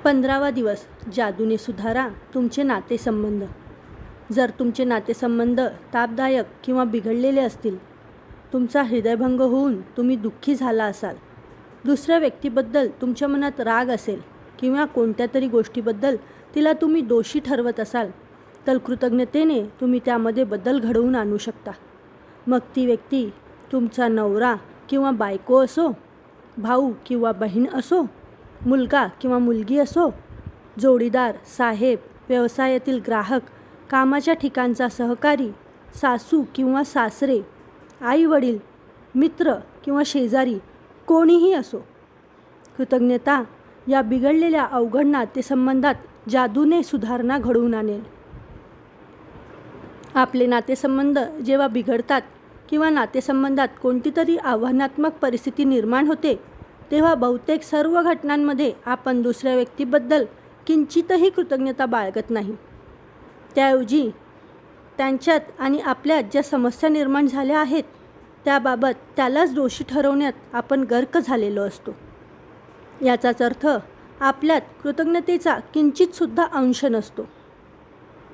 15वा दिवस जादूने सुधारा तुमचे नातेसंबंध. जर तुमचे नातेसंबंध तापदायक किंवा बिघडलेले असतील, तुमचा हृदयभंग होऊन तुम्ही दुःखी झाला असाल, दुसऱ्या व्यक्तीबद्दल तुमच्या मनात राग असेल किंवा कोणत्या तरी गोष्टीबद्दल तिला तुम्ही दोषी ठरवत असाल, तर कृतज्ञतेने तुम्ही त्यामध्ये बदल घडवून आणू शकता. मग ती व्यक्ती तुमचा नवरा किंवा बायको असो, भाऊ किंवा बहीण असो, मुलगा किंवा मुलगी असो, जोडीदार, साहेब, व्यवसायातील ग्राहक, कामाच्या ठिकाणचा सहकारी, सासू किंवा सासरे, आई वडील, मित्र किंवा शेजारी, कोणीही असो. कृतज्ञता या बिघडलेल्या अवघड नातेसंबंधात जादूने सुधारणा घडवून आणेल. आपले नातेसंबंध जेव्हा बिघडतात किंवा नातेसंबंधात कोणती तरी आव्हानात्मक परिस्थिती निर्माण होते, तेव्हा बहुतेक सर्व घटनांमध्ये आपण दुसऱ्या व्यक्तीबद्दल किंचितही कृतज्ञता बाळगत नाही. त्याऐवजी त्यांच्यात आणि आपल्यात ज्या समस्या निर्माण झाल्या आहेत त्याबाबत त्यालाच दोषी ठरवण्यात आपण गर्क झालेलो असतो. याचाच अर्थ आपल्यात कृतज्ञतेचा किंचितसुद्धा अंश नसतो.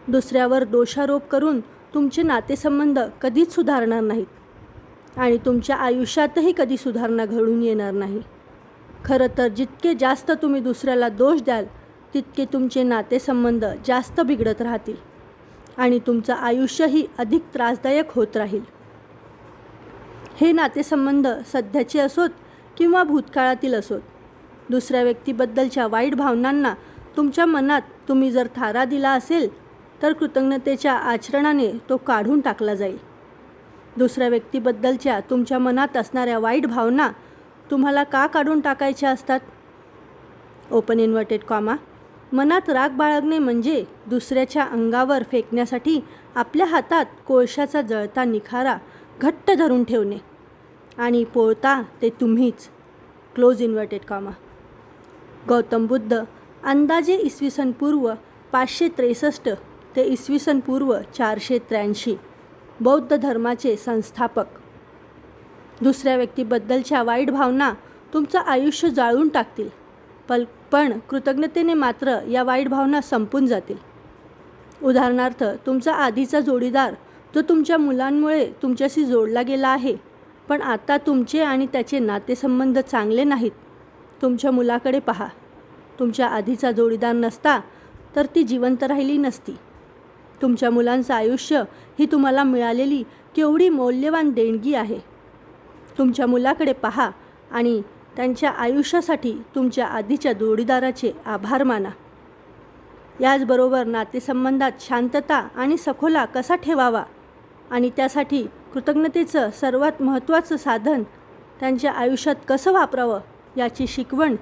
दुसऱ्यावर दोषारोप करून तुमचे नातेसंबंध कधीच सुधारणार नाहीत आणि तुमच्या आयुष्यातही कधी सुधारणा घडून येणार नाही. खरं तर जितके जास्त तुम्ही दुसऱ्याला दोष द्याल, तितके तुमचे नातेसंबंध जास्त बिघडत राहतील आणि तुमचं आयुष्यही अधिक त्रासदायक होत राहील. हे नातेसंबंध सध्याचे असोत किंवा भूतकाळातील असोत, दुसऱ्या व्यक्तीबद्दलच्या वाईट भावनांना तुमच्या मनात तुम्ही जर थारा दिला असेल, तर कृतज्ञतेच्या आचरणाने तो काढून टाकला जाईल. दुसऱ्या व्यक्तीबद्दलच्या तुमच्या मनात असणाऱ्या वाईट भावना तुम्हाला का काढून टाकायच्या असतात? Open inverted comma. मनात राग बाळगणे म्हणजे दुसऱ्याच्या अंगावर फेकण्यासाठी आपल्या हातात कोळशाचा जळता निखारा घट्ट धरून ठेवणे आणि पोळता ते तुम्हीच. Close inverted comma. Gautam Buddha अंदाजे इसवी पूर्व 563 ते इसवी पूर्व 483 बौद्ध धर्माचे संस्थापक. दुसऱ्या व्यक्तीबद्दलच्या वाईट भावना तुमचं आयुष्य जाळून टाकतील, पण कृतज्ञतेने मात्र या वाईट भावना संपून जातील. उदाहरणार्थ, तुमचा आधीचा जोडीदार जो तुमच्या मुलांमुळे तुमच्याशी जोडला गेला आहे, पण आता तुमचे आणि त्याचे नातेसंबंध चांगले नाहीत. तुमच्या मुलाकडे पहा. तुमच्या आधीचा जोडीदार नसता तर ती जिवंत राहिली नसती. तुमच्या मुलांचं आयुष्य ही तुम्हाला मिळालेली केवढी मौल्यवान देणगी आहे. तुमच्या मुलाकडे पहा आणि त्यांच्या आयुष्यासाठी तुमच्या आधीच्या जोडीदाराचे आभार माना. याचबरोबर नातेसंबंधात शांतता आणि सखोला कसा ठेवावा आणि त्यासाठी कृतज्ञतेचं सर्वात महत्त्वाचं साधन त्यांच्या आयुष्यात कसं वापरावं याची शिकवण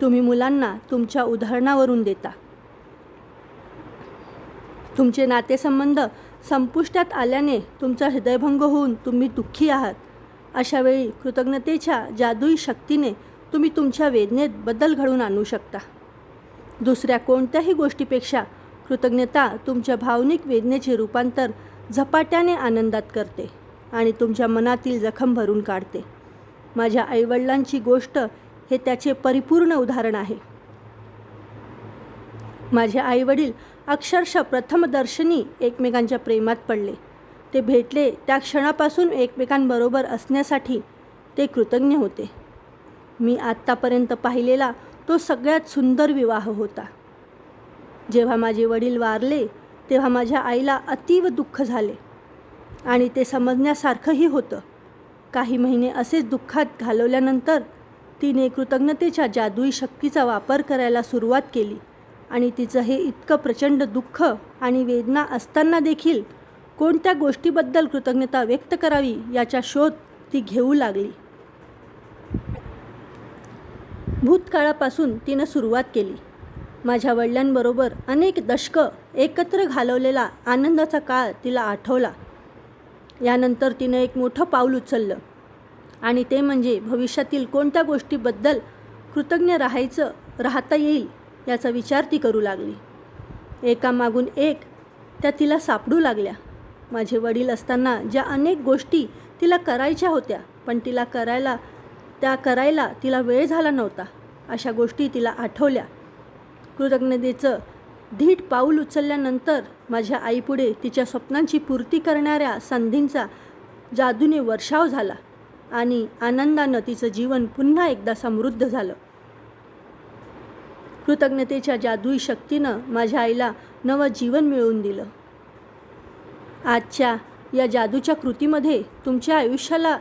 तुम्ही मुलांना तुमच्या उदाहरणावरून देता. तुमचे नातेसंबंध संपुष्टात आल्याने तुमचा हृदयभंग होऊन तुम्ही दुःखी आहात. अशा वेळी कृतज्ञतेच्या जादुई शक्तीने तुम्ही तुमच्या वेदनेत बदल घडवून आणू शकता. दुसऱ्या कोणत्याही गोष्टीपेक्षा कृतज्ञता तुमच्या भावनिक वेदनेचे रूपांतर झपाट्याने आनंदात करते आणि तुमच्या मनातील जखम भरून काढते. माझ्या आईवडिलांची गोष्ट हे त्याचे परिपूर्ण उदाहरण आहे. माझे आईवडील अक्षरशः प्रथमदर्शनी एकमेकांच्या प्रेमात पडले. ते भेटले त्या क्षणापासून एकमेकांबरोबर असण्यासाठी ते कृतज्ञ होते. मी आत्तापर्यंत पाहिलेला तो सगळ्यात सुंदर विवाह होता. जेव्हा माझे वडील वारले तेव्हा माझ्या आईला अतीव दुःख झाले आणि ते समजण्यासारखंही होतं. काही महिने असेच दुःखात घालवल्यानंतर तिने कृतज्ञतेच्या जादुई शक्तीचा वापर करायला सुरुवात केली आणि तिचं हे इतकं प्रचंड दुःख आणि वेदना असताना देखील कोणत्या गोष्टीबद्दल कृतज्ञता व्यक्त करावी याचा शोध ती घेऊ लागली. भूतकाळापासून तिनं सुरुवात केली. माझ्या वडिलांबरोबर अनेक दशकं एकत्र घालवलेला आनंदाचा काळ तिला आठवला. यानंतर तिनं एक मोठं पाऊल उचललं आणि ते म्हणजे भविष्यातील कोणत्या गोष्टीबद्दल कृतज्ञ राहता येईल याचा विचार ती करू लागली. एकामागून एक त्या तिला सापडू लागल्या. माझे वडील असताना ज्या अनेक गोष्टी तिला करायच्या होत्या, पण करायला तिला वेळ झाला नव्हता, अशा गोष्टी तिला आठवल्या. कृतज्ञतेचं धीट पाऊल उचलल्यानंतर माझ्या आईपुढे तिच्या स्वप्नांची पूर्ती करणाऱ्या संधींचा जादूने वर्षाव झाला आणि आनंदानं तिचं जीवन पुन्हा एकदा समृद्ध झालं. कृतज्ञतेच्या जादुई शक्तीनं माझ्या आईला नवं जीवन मिळवून दिलं. आजच्या या जादूच्या कृतीमध्ये तुमच्या आयुष्याला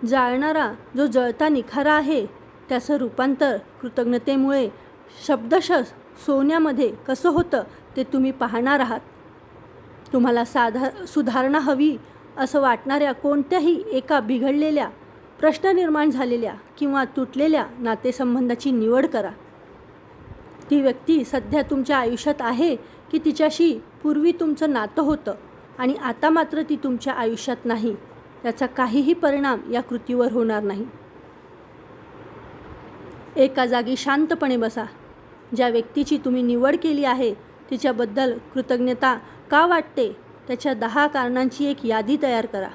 जाळणारा जो जळता निखारा आहे त्याचं रूपांतर कृतज्ञतेमुळे शब्दशः सोन्यामध्ये कसं होतं ते तुम्ही पाहणार आहात. तुम्हाला सुधारणा हवी असं वाटणाऱ्या कोणत्याही एका बिघडलेल्या, प्रश्न निर्माण झालेल्या किंवा तुटलेल्या नातेसंबंधाची निवड करा. ती व्यक्ती सध्या तुमच्या आयुष्यात आहे की तिच्याशी पूर्वी तुमचं नातं होतं आणि आता मात्र ती तुमच्या आयुष्यात नाही, त्याचा काहीही परिणाम या कृतीवर होणार नाही. एका जागी शांतपणे बसा. ज्या व्यक्तीची तुम्ही निवड केली आहे तिच्याबद्दल कृतज्ञता का वाटते त्याच्या 10 कारणांची एक यादी तयार करा.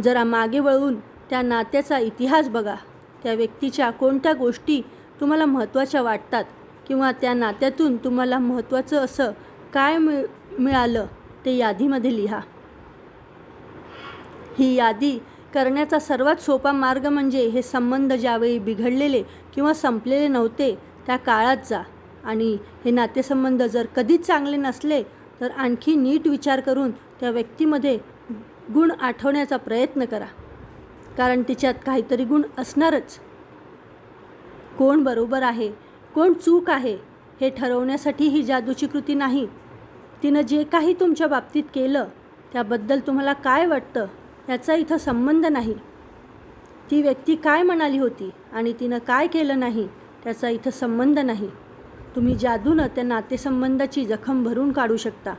जरा मागे वळून त्या नात्याचा इतिहास बघा. त्या व्यक्तीच्या कोणत्या गोष्टी तुम्हाला महत्त्वाच्या वाटतात किंवा त्या नात्यातून तुम्हाला महत्त्वाचं असं काय मिळालं ते यादीमध्ये लिहा. ही यादी करण्याचा सर्वात सोपा मार्ग म्हणजे हे संबंध ज्यावेळी बिघडलेले किंवा संपलेले नव्हते त्या काळात जा आणि हे नातेसंबंध जर कधीच चांगले नसले तर आणखी नीट विचार करून त्या व्यक्तीमध्ये गुण आठवण्याचा प्रयत्न करा, कारण तिच्यात काहीतरी गुण असणारच. कोण बरोबर आहे, कोण चूक आहे हे ठरवण्यासाठी ही जादूची कृती नाही. तिनं जे काही तुमच्या बाबतीत केलं त्याबद्दल तुम्हाला काय वाटतं याचा इथं संबंध नाही. ती व्यक्ती काय म्हणाली होती आणि तिनं काय केलं नाही त्याचा इथं संबंध नाही. तुम्ही जादूनं त्या नातेसंबंधाची जखम भरून काढू शकता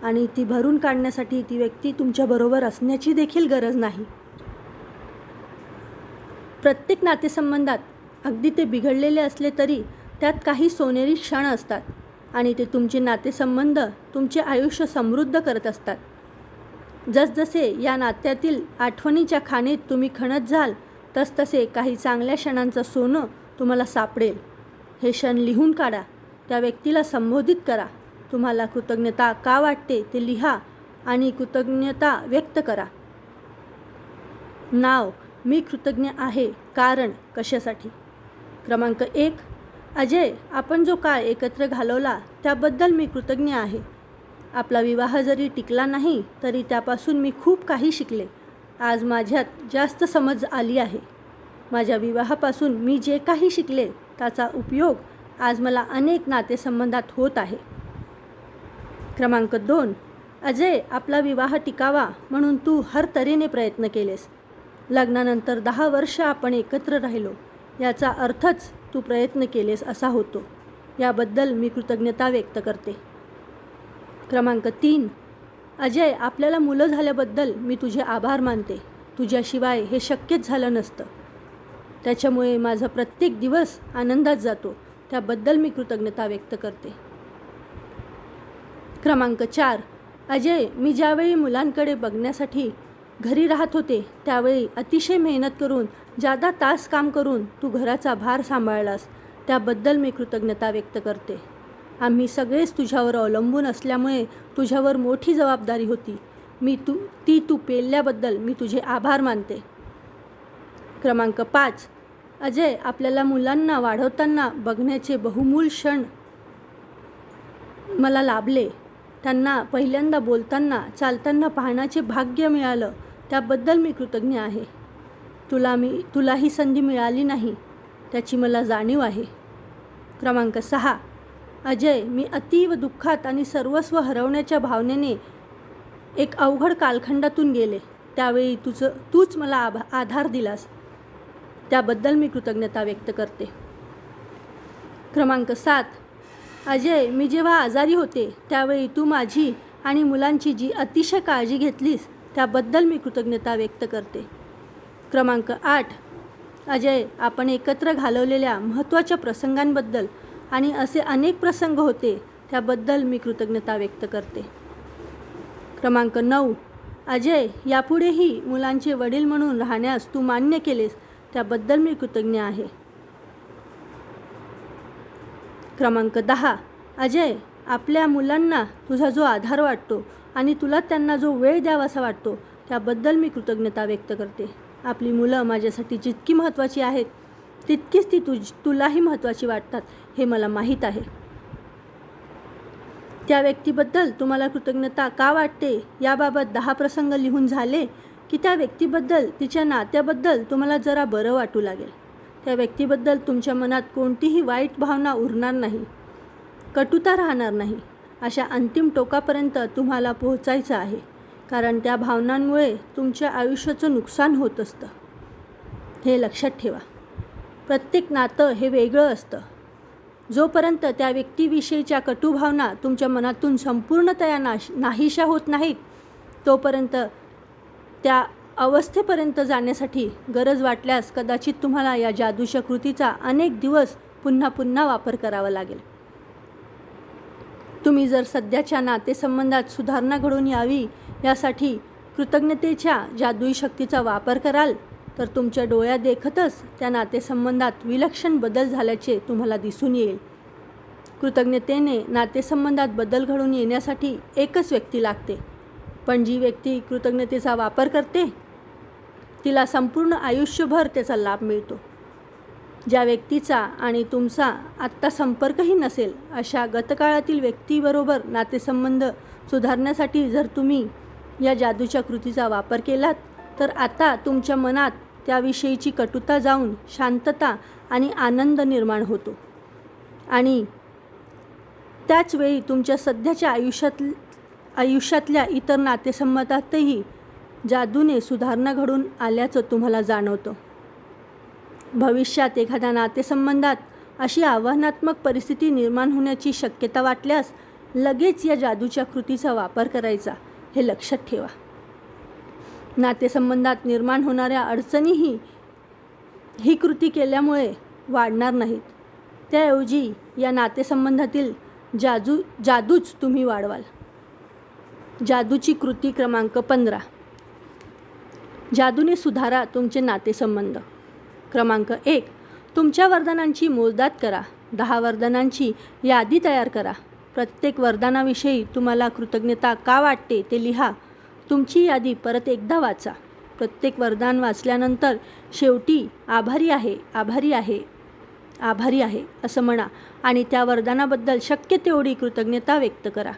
आणि ती भरून काढण्यासाठी ती व्यक्ती तुमच्याबरोबर असण्याची देखील गरज नाही. प्रत्येक नातेसंबंधात अगदी ते बिघडलेले असले तरी त्यात काही सोनेरी क्षण असतात आणि ते तुमचे नातेसंबंध तुमचे आयुष्य समृद्ध करत असतात. जसजसे या नात्यातील आठवणीच्या खाणीत तुम्ही खणत जाल तसतसे काही चांगल्या क्षणांचं सोनं तुम्हाला सापडेल. हे क्षण लिहून काढा. त्या व्यक्तीला संबोधित करा. तुम्हाला कृतज्ञता का वाटते ते लिहा आणि कृतज्ञता व्यक्त करा. नाव: मी कृतज्ञ आहे. कारण: कशासाठी. क्रमांक 1: अजय, आपण जो काळ एकत्र घालवला त्याबद्दल मी कृतज्ञ आहे. आपला विवाह जरी टिकला नाही तरी त्यापासून मी खूप काही शिकले. आज माझ्यात जास्त समज आली आहे. माझ्या विवाहापासून मी जे काही शिकले त्याचा उपयोग आज मला अनेक नातेसंबंधात होत आहे. क्रमांक 2: अजय, आपला विवाह टिकावा म्हणून तू हर तऱ्हेने प्रयत्न केलेस. लग्नानंतर 10 वर्ष आपण एकत्र राहिलो याचा अर्थच तू प्रयत्न केलेस असा होतो. याबद्दल मी कृतज्ञता व्यक्त करते. क्रमांक 3: अजय, आपल्याला मुलं झाल्याबद्दल मी तुझे आभार मानते. तुझ्याशिवाय हे शक्यच झालं नसतं. त्याच्यामुळे माझा प्रत्येक दिवस आनंदात जातो. त्याबद्दल मी कृतज्ञता व्यक्त करते. क्रमांक 4: अजय, मी ज्यावेळी मुलांकडे बघण्यासाठी घरी राहत होते त्यावेळी अतिशय मेहनत करून जादा तास काम करून तू घराचा भार सांभाळलास. त्याबद्दल मी कृतज्ञता व्यक्त करते. आम्ही सगळेच तुझ्यावर अवलंबून असल्यामुळे तुझ्यावर मोठी जबाबदारी होती. ती तू पेलल्याबद्दल मी तुझे आभार मानते. क्रमांक 5: अजय, आपल्याला मुलांना वाढवताना बघण्याचे बहुमूल्य क्षण मला लाभले. त्यांना पहिल्यांदा बोलताना, चालताना पाहण्याचे भाग्य मिळालं. त्याबद्दल मी कृतज्ञ आहे. तुला ही संधी मिळाली नाही त्याची मला जाणीव आहे. क्रमांक 6: अजय, मी अतीव दुःखात आणि सर्वस्व हरवण्याच्या भावनेने एक अवघड कालखंडातून गेले. त्यावेळी तूच मला आधार दिलास. त्याबद्दल मी कृतज्ञता व्यक्त करते. क्रमांक 7: अजय, मी जेव्हा आजारी होते त्यावेळी तू माझी आणि मुलांची जी अतिशय काळजी घेतलीस त्याबद्दल मी कृतज्ञता व्यक्त करते. क्रमांक 8: अजय, आपण एकत्र घालवलेल्या महत्त्वाच्या प्रसंगांबद्दल आणि असे अनेक प्रसंग होते त्याबद्दल मी कृतज्ञता व्यक्त करते. क्रमांक 9: अजय, यापुढेही मुलांचे वडील म्हणून राहण्यास तू मान्य केलेस त्याबद्दल मी कृतज्ञ आहे. क्रमांक 10. अजय, आपल्या मुलांना तुझा जो आधार वाटतो आणि तुला त्यांना जो वेळ द्यावासा वाटतो त्याबद्दल मी कृतज्ञता व्यक्त करते. आपली मुलं माझ्यासाठी जितकी महत्त्वाची आहेत तितकीच ती तुलाही महत्त्वाची वाटतात हे मला माहीत आहे. त्या व्यक्तीबद्दल तुम्हाला कृतज्ञता का वाटते याबाबत 10 प्रसंग लिहून झाले की त्या व्यक्तीबद्दल, तिच्या नात्याबद्दल तुम्हाला जरा बरं वाटू लागेल. त्या व्यक्तीबद्दल तुमच्या मनात कोणतीही वाईट भावना उरणार नाही, कटुता राहणार नाही. अशा अंतिम टोकापर्यंत तुम्हाला पोहोचायचं आहे, कारण त्या भावनांमुळे तुमच्या आयुष्याचं नुकसान होत असतं. हे लक्षात ठेवा. प्रत्येक नातं हे वेगळं असतं. जोपर्यंत त्या व्यक्तीविषयीच्या कटुभावना तुमच्या मनातून संपूर्णतया नाहीशा होत नाहीत तोपर्यंत त्या अवस्थेपर्यंत जाण्यासाठी गरज वाटल्यास कदाचित तुम्हाला या जादूच्या कृतीचा अनेक दिवस पुन्हा पुन्हा वापर करावा लागेल. तुम्ही जर सध्याच्या नातेसंबंधात सुधारणा घडून यावी यासाठी कृतज्ञतेच्या जादुई शक्तीचा वापर कराल तर तुमच्या डोळ्या देखतच त्या नातेसंबंधात विलक्षण बदल झाल्याचे तुम्हाला दिसून येईल. कृतज्ञतेने नातेसंबंधात बदल घडून येण्यासाठी एकच व्यक्ती लागते, पण जी व्यक्ती कृतज्ञतेचा वापर करते तिला संपूर्ण आयुष्यभर त्याचा लाभ मिळतो. ज्या व्यक्तीचा आणि तुमचा आत्ता संपर्कही नसेल अशा गतकाळातील व्यक्तीबरोबर नातेसंबंध सुधारण्यासाठी जर तुम्ही या जादूच्या कृतीचा वापर केलात तर आता तुमच्या मनात त्याविषयीची कटुता जाऊन शांतता आणि आनंद निर्माण होतो आणि त्याच वेळी तुमच्या सध्याच्या आयुष्यातल्या इतर नातेसंबंधातही जादूने सुधारणा घडून आल्याचं तुम्हाला जाणवतं. भविष्यात एखाद्या नातेसंबंधात अशी आव्हानात्मक परिस्थिती निर्माण होण्याची शक्यता वाटल्यास लगेच या जादूच्या कृतीचा वापर करायचा हे लक्षात ठेवा. नातेसंबंधात निर्माण होणाऱ्या अडचणीही ही कृती केल्यामुळे वाढणार नाहीत. त्याऐवजी या नातेसंबंधातील जादूच तुम्ही वाढवाल. जादूची कृती क्रमांक 15. जादूने सुधारा तुमचे नातेसंबंध. क्रमांक 1. तुमच्या वरदानांची मोजदाद करा. 10 वरदानांची यादी तयार करा. प्रत्येक वरदानाविषयी तुम्हाला कृतज्ञता का वाटते ते लिहा. तुमची यादी परत एकदा वाचा. प्रत्येक वरदान वाचल्यानंतर शेवटी आभारी आहे, आभारी आहे, आभारी आहे असं म्हणा आणि त्या वरदानाबद्दल शक्य तेवढी कृतज्ञता व्यक्त करा.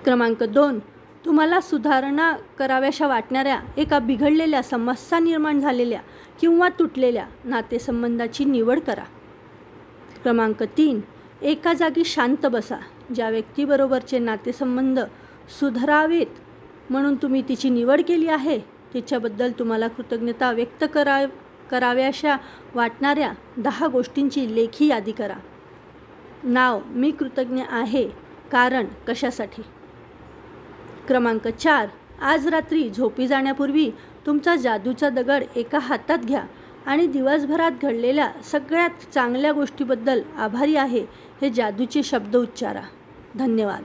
क्रमांक 2. तुम्हाला सुधारणा कराव्याशा वाटणाऱ्या एका बिघडलेल्या, समस्या निर्माण झालेल्या किंवा तुटलेल्या नातेसंबंधाची निवड करा. क्रमांक 3. एका जागी शांत बसा. ज्या व्यक्तीबरोबरचे नातेसंबंध सुधारावेत म्हणून तुम्ही तिची निवड केली आहे तिच्याबद्दल तुम्हाला कृतज्ञता व्यक्त कराव्याशा वाटणाऱ्या 10 गोष्टींची लेखी यादी करा. नाव: मी कृतज्ञ आहे कारण कशासाठी. क्रमांक 4. आज रात्री झोपी जाण्यापूर्वी तुमचा जादूचा दगड एका हातात घ्या आणि दिवसभरात घडलेल्या सगळ्यात चांगल्या गोष्टीबद्दल आभारी आहे हे जादूचे शब्द उच्चारा. धन्यवाद.